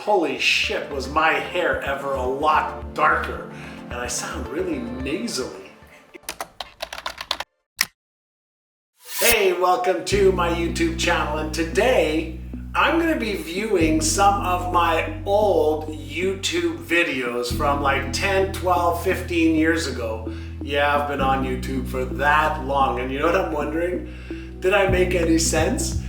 holy shit, was my hair ever a lot darker, and I sound really nasally. Hey, welcome to my YouTube channel, and today I'm going to be viewing some of my old YouTube videos from like 10, 12, 15 years ago. Yeah, I've been on YouTube for that long, and you know what I'm wondering? Did I make any sense?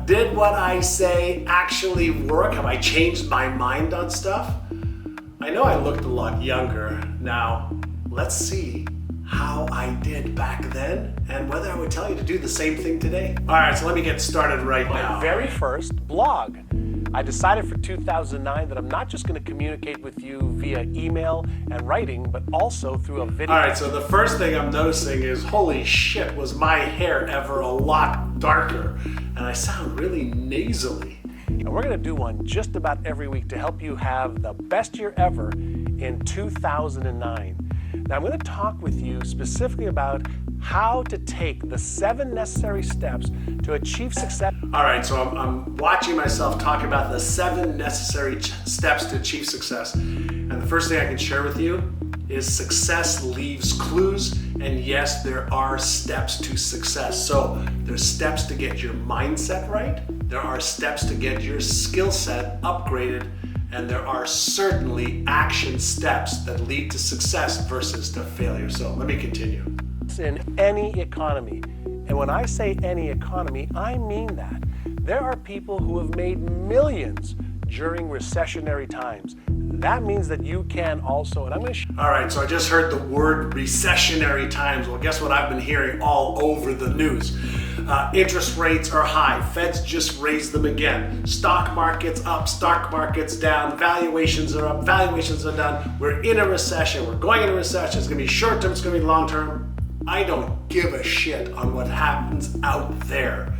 Did what I say actually work? Have I changed my mind on stuff? I know I looked a lot younger. Now, let's see how I did back then and whether I would tell you to do the same thing today. All right, so let me get started right now. My very first blog. I decided for 2009 that I'm not just going to communicate with you via email and writing, but also through a video. All right, so the first thing I'm noticing is, holy shit, was my hair ever a lot darker, and I sound really nasally. And we're going to do one just about every week to help you have the best year ever in 2009. Now I'm going to talk with you specifically about how to take the 7 necessary steps to achieve success. All right, so I'm watching myself talk about the 7 necessary steps to achieve success. And the first thing I can share with you is success leaves clues. And yes, there are steps to success. So there's steps to get your mindset right. There are steps to get your skill set upgraded. And there are certainly action steps that lead to success versus to failure. So let me continue. In any economy, and when I say any economy, I mean that. There are people who have made millions during recessionary times. That means that you can also, and I'm going to All right, so I just heard the word recessionary times. Well, guess what I've been hearing all over the news? Interest rates are high. Feds just raised them again. Stock market's up, stock market's down. Valuations are up, valuations are down. We're in a recession. We're going into a recession. It's going to be short term, it's going to be long term. I don't give a shit on what happens out there.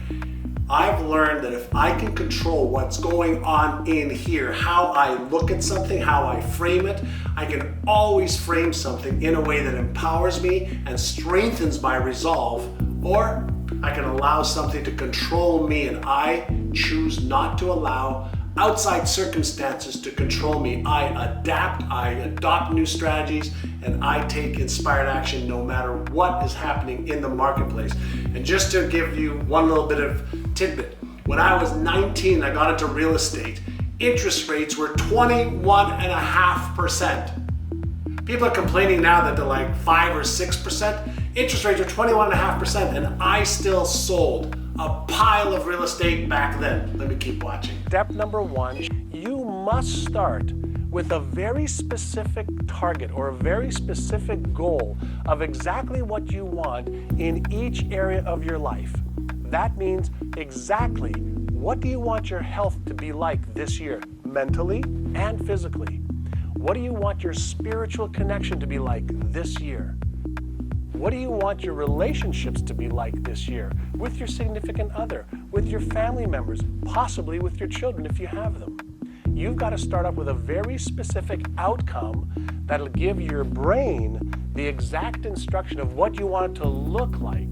I've learned that if I can control what's going on in here, how I look at something, how I frame it, I can always frame something in a way that empowers me and strengthens my resolve, or I can allow something to control me, and I choose not to allow outside circumstances to control me. I adapt, I adopt new strategies, and I take inspired action no matter what is happening in the marketplace. And just to give you one little bit of tidbit, when I was 19, I got into real estate. Interest rates were 21.5%. People are complaining now that they're like 5 or 6%. Interest rates are 21.5%, and I still sold a pile of real estate back then. Let me keep watching. Step number 1, you must start with a very specific target or a very specific goal of exactly what you want in each area of your life. That means exactly what do you want your health to be like this year, mentally and physically? What do you want your spiritual connection to be like this year? What do you want your relationships to be like this year with your significant other, with your family members, possibly with your children if you have them? You've got to start up with a very specific outcome that'll give your brain the exact instruction of what you want it to look like.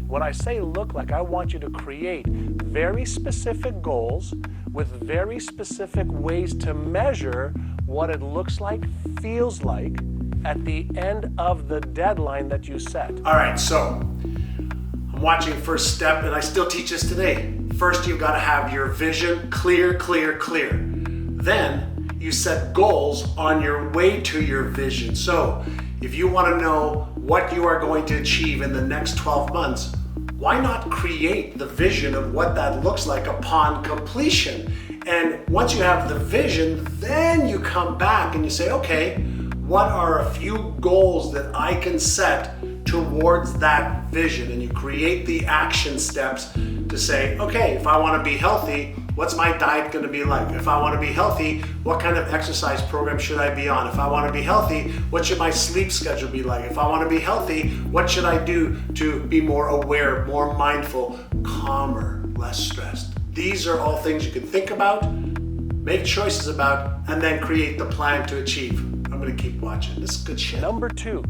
When I say look like, I want you to create very specific goals with very specific ways to measure what it looks like, feels like, at the end of the deadline that you set. All right, so I'm watching first step, and I still teach this today. First, you've got to have your vision clear, clear, clear. Then you set goals on your way to your vision. So if you want to know what you are going to achieve in the next 12 months, why not create the vision of what that looks like upon completion? And once you have the vision, then you come back and you say, okay, what are a few goals that I can set towards that vision? And you create the action steps to say, okay, if I want to be healthy, what's my diet going to be like? If I want to be healthy, what kind of exercise program should I be on? If I want to be healthy, what should my sleep schedule be like? If I want to be healthy, what should I do to be more aware, more mindful, calmer, less stressed? These are all things you can think about, make choices about, and then create the plan to achieve. I'm going to keep watching. This is good shit. Number 2,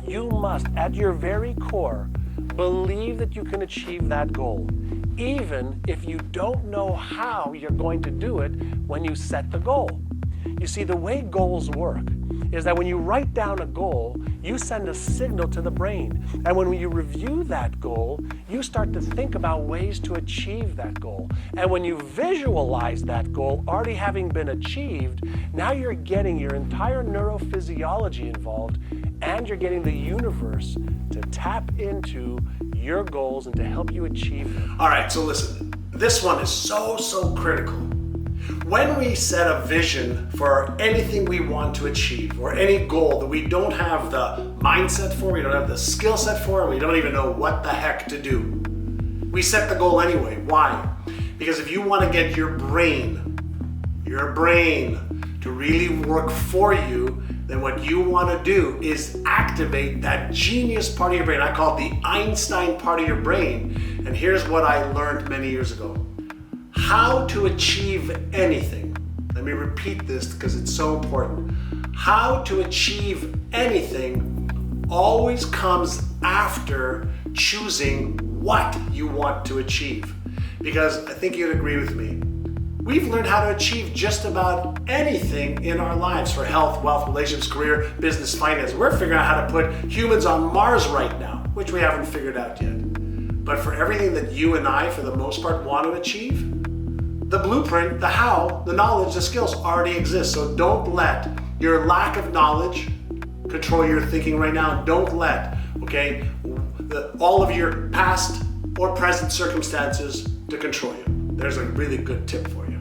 you must, at your very core, believe that you can achieve that goal. even if you don't know how you're going to do it when you set the goal. You see, the way goals work is that when you write down a goal, you send a signal to the brain. And when you review that goal, you start to think about ways to achieve that goal. And when you visualize that goal already having been achieved, now you're getting your entire neurophysiology involved, and you're getting the universe to tap into your goals and to help you achieve them. All right, so listen, this one is so critical. When we set a vision for anything we want to achieve or any goal that we don't have the mindset for, we don't have the skill set for, and we don't even know what the heck to do, we set the goal anyway. Why? Because if you want to get your brain to really work for you, then what you want to do is activate that genius part of your brain. I call it the Einstein part of your brain. And here's what I learned many years ago. How to achieve anything. Let me repeat this because it's so important. How to achieve anything always comes after choosing what you want to achieve. Because I think you'd agree with me. We've learned how to achieve just about anything in our lives for health, wealth, relationships, career, business, finance. We're figuring out how to put humans on Mars right now, which we haven't figured out yet. But for everything that you and I, for the most part, want to achieve, the blueprint, the how, the knowledge, the skills already exist. So don't let your lack of knowledge control your thinking right now. Don't let, all of your past or present circumstances to control you. There's a really good tip for you.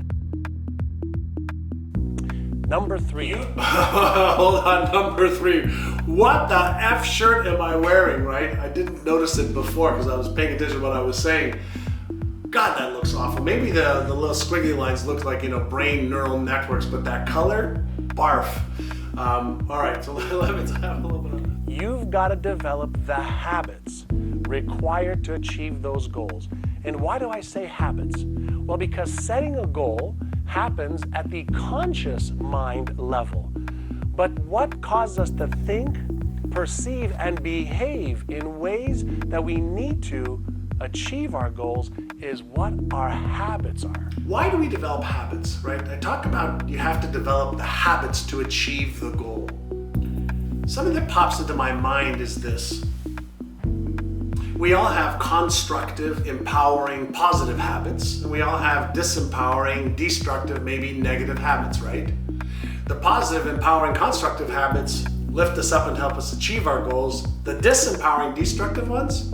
Number 3. Hold on, number 3. What the F shirt am I wearing, right? I didn't notice it before because I was paying attention to what I was saying. God, that looks awful. Maybe the little squiggly lines look like, brain neural networks, but that color, barf. All right, so let me have a little bit of that. You've got to develop the habits required to achieve those goals. And why do I say habits? Well, because setting a goal happens at the conscious mind level. But what causes us to think, perceive, and behave in ways that we need to achieve our goals is what our habits are. Why do we develop habits, right? I talk about you have to develop the habits to achieve the goal. Something that pops into my mind is this. We all have constructive, empowering, positive habits, and we all have disempowering, destructive, maybe negative habits, right? The positive, empowering, constructive habits lift us up and help us achieve our goals. The disempowering, destructive ones,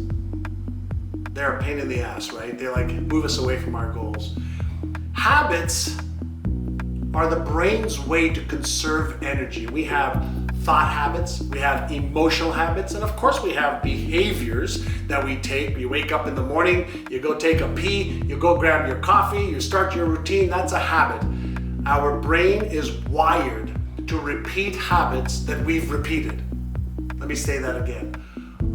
they're a pain in the ass, right? They move us away from our goals. Habits are the brain's way to conserve energy. We have thought habits, we have emotional habits, and of course we have behaviors that we take. You wake up in the morning, you go take a pee, you go grab your coffee, you start your routine. That's a habit. Our brain is wired to repeat habits that we've repeated. Let me say that again.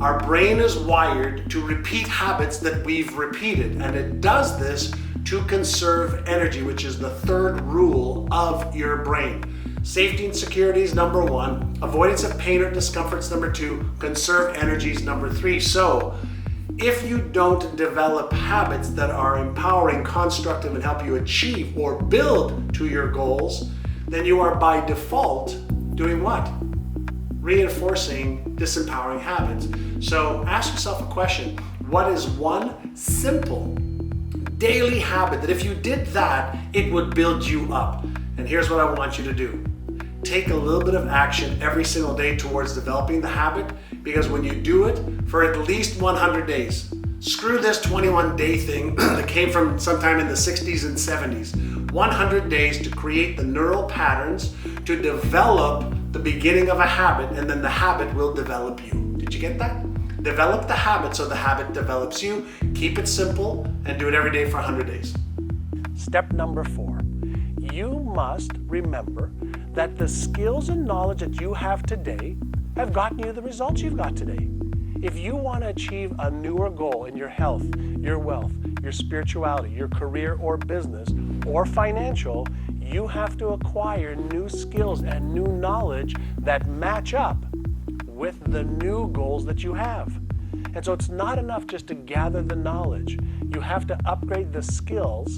Our brain is wired to repeat habits that we've repeated, and it does this to conserve energy, which is the third rule of your brain. Safety and security is number 1. Avoidance of pain or discomfort is number 2. Conserve energy is number 3. So, if you don't develop habits that are empowering, constructive, and help you achieve or build to your goals, then you are by default doing what? Reinforcing disempowering habits. So ask yourself a question. What is one simple daily habit that if you did that, it would build you up? And here's what I want you to do. Take a little bit of action every single day towards developing the habit, because when you do it for at least 100 days, screw this 21-day thing that came from sometime in the 60s and 70s. 100 days to create the neural patterns to develop the beginning of a habit, and then the habit will develop you. Did you get that? Develop the habit so the habit develops you. Keep it simple and do it every day for 100 days. Step number 4. You must remember that the skills and knowledge that you have today have gotten you the results you've got today. If you want to achieve a newer goal in your health, your wealth, your spirituality, your career or business, or financial, you have to acquire new skills and new knowledge that match up with the new goals that you have. And so it's not enough just to gather the knowledge. You have to upgrade the skills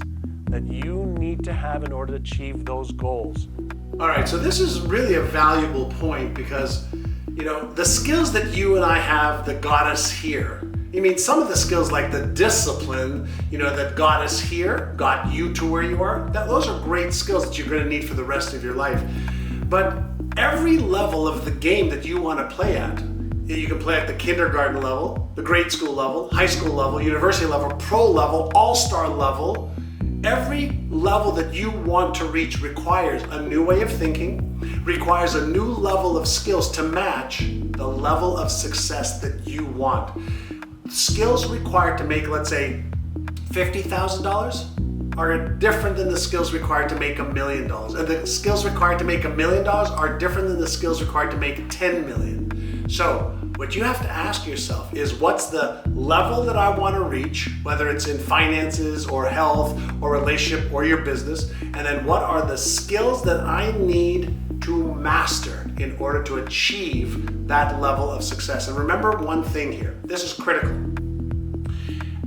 that you need to have in order to achieve those goals. All right, so this is really a valuable point because, the skills that you and I have that got us here, some of the skills like the discipline, that got us here, got you to where you are, those are great skills that you're going to need for the rest of your life. But every level of the game that you want to play at, you can play at the kindergarten level, the grade school level, high school level, university level, pro level, all-star level. Every level that you want to reach requires a new way of thinking, requires a new level of skills to match the level of success that you want. Skills required to make, let's say, $50,000 are different than the skills required to make $1 million. And the skills required to make $1 million are different than the skills required to make 10 million. So what you have to ask yourself is, what's the level that I want to reach, whether it's in finances or health or relationship or your business, and then what are the skills that I need to master in order to achieve that level of success. And remember one thing here, this is critical.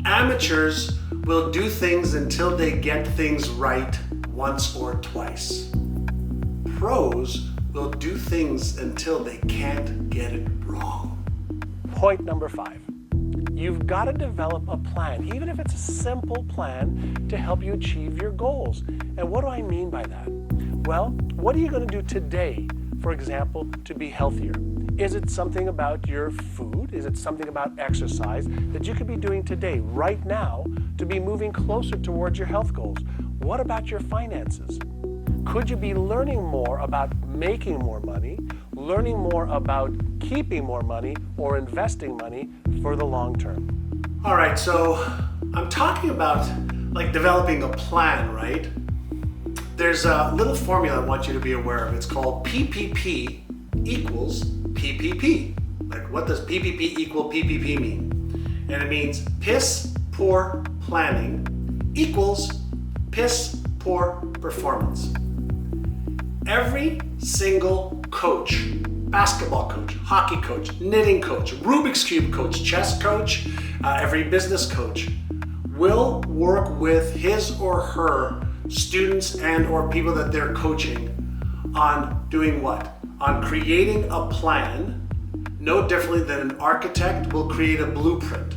Amateurs will do things until they get things right once or twice. Pros will do things until they can't get it wrong. Point number 5. You've got to develop a plan, even if it's a simple plan, to help you achieve your goals. And what do I mean by that? Well, what are you going to do today, for example, to be healthier? Is it something about your food? Is it something about exercise that you could be doing today, right now, to be moving closer towards your health goals? What about your finances? Could you be learning more about making more money, learning more about keeping more money, or investing money for the long term? All right, so I'm talking about like developing a plan, right? There's a little formula I want you to be aware of. It's called PPP equals PPP. Like, what does PPP equal PPP mean? And it means piss poor planning equals piss poor performance. Every single coach, basketball coach, hockey coach, knitting coach, Rubik's Cube coach, chess coach, every business coach will work with his or her students and or people that they're coaching on doing what? On creating a plan, no differently than an architect will create a blueprint.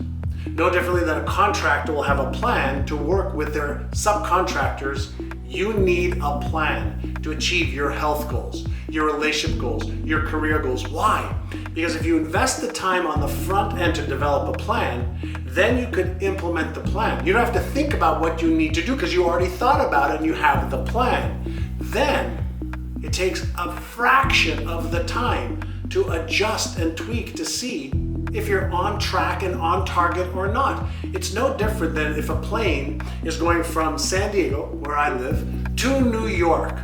No differently than a contractor will have a plan to work with their subcontractors. You need a plan to achieve your health goals, your relationship goals, your career goals. Why? Because if you invest the time on the front end to develop a plan, then you could implement the plan. You don't have to think about what you need to do because you already thought about it and you have the plan. Then it takes a fraction of the time to adjust and tweak to see if you're on track and on target or not. It's no different than if a plane is going from San Diego, where I live, to New York.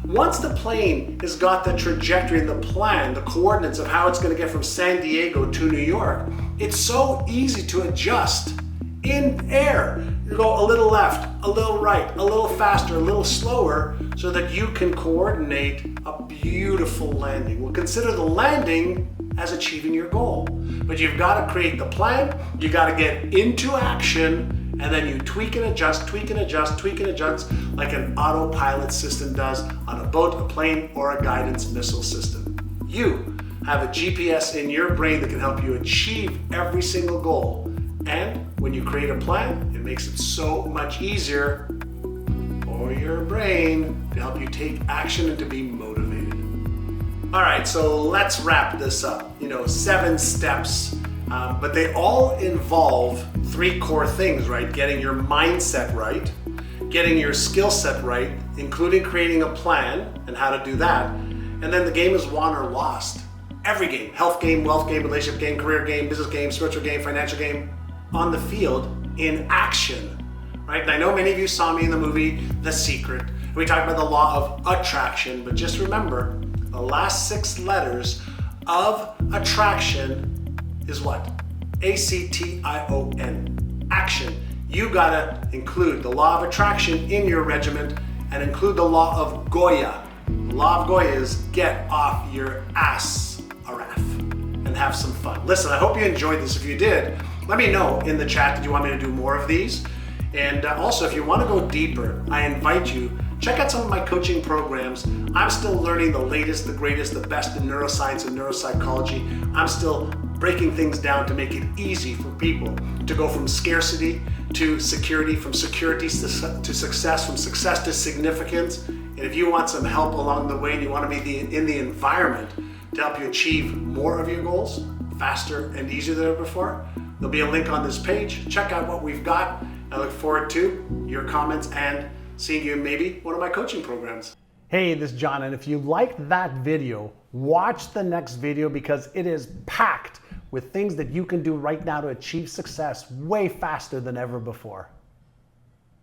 Once the plane has got the trajectory and the plan, the coordinates of how it's going to get from San Diego to New York, it's so easy to adjust in air. You go a little left, a little right, a little faster, a little slower, so that you can coordinate a beautiful landing. We'll consider the landing as achieving your goal. But you've got to create the plan, you got to get into action, and then you tweak and adjust, tweak and adjust, tweak and adjust, like an autopilot system does on a boat, a plane, or a guidance missile system. You have a GPS in your brain that can help you achieve every single goal. And when you create a plan, it makes it so much easier for your brain to help you take action and to be motivated. All right, so let's wrap this up. 7 steps, but they all involve 3 core things, right? Getting your mindset right, getting your skill set right, including creating a plan and how to do that. And then the game is won or lost. Every game, health game, wealth game, relationship game, career game, business game, spiritual game, financial game, on the field in action, right? And I know many of you saw me in the movie The Secret. We talked about the law of attraction, but just remember, the last 6 letters of attraction is what? A-C-T-I-O-N, action. You gotta include the law of attraction in your regiment and include the law of Goya. The law of Goya is get off your ass, Assaraf. And and have some fun. Listen, I hope you enjoyed this. If you did, let me know in the chat that you want me to do more of these. And also, if you want to go deeper, I invite you, check out some of my coaching programs. I'm still learning the latest, the greatest, the best in neuroscience and neuropsychology. I'm still breaking things down to make it easy for people to go from scarcity to security, from security to success, from success to significance. And if you want some help along the way and you want to be in the environment to help you achieve more of your goals faster and easier than ever before, there'll be a link on this page. Check out what we've got. I look forward to your comments and seeing you in maybe one of my coaching programs. Hey, this is John, and if you liked that video, watch the next video because it is packed with things that you can do right now to achieve success way faster than ever before.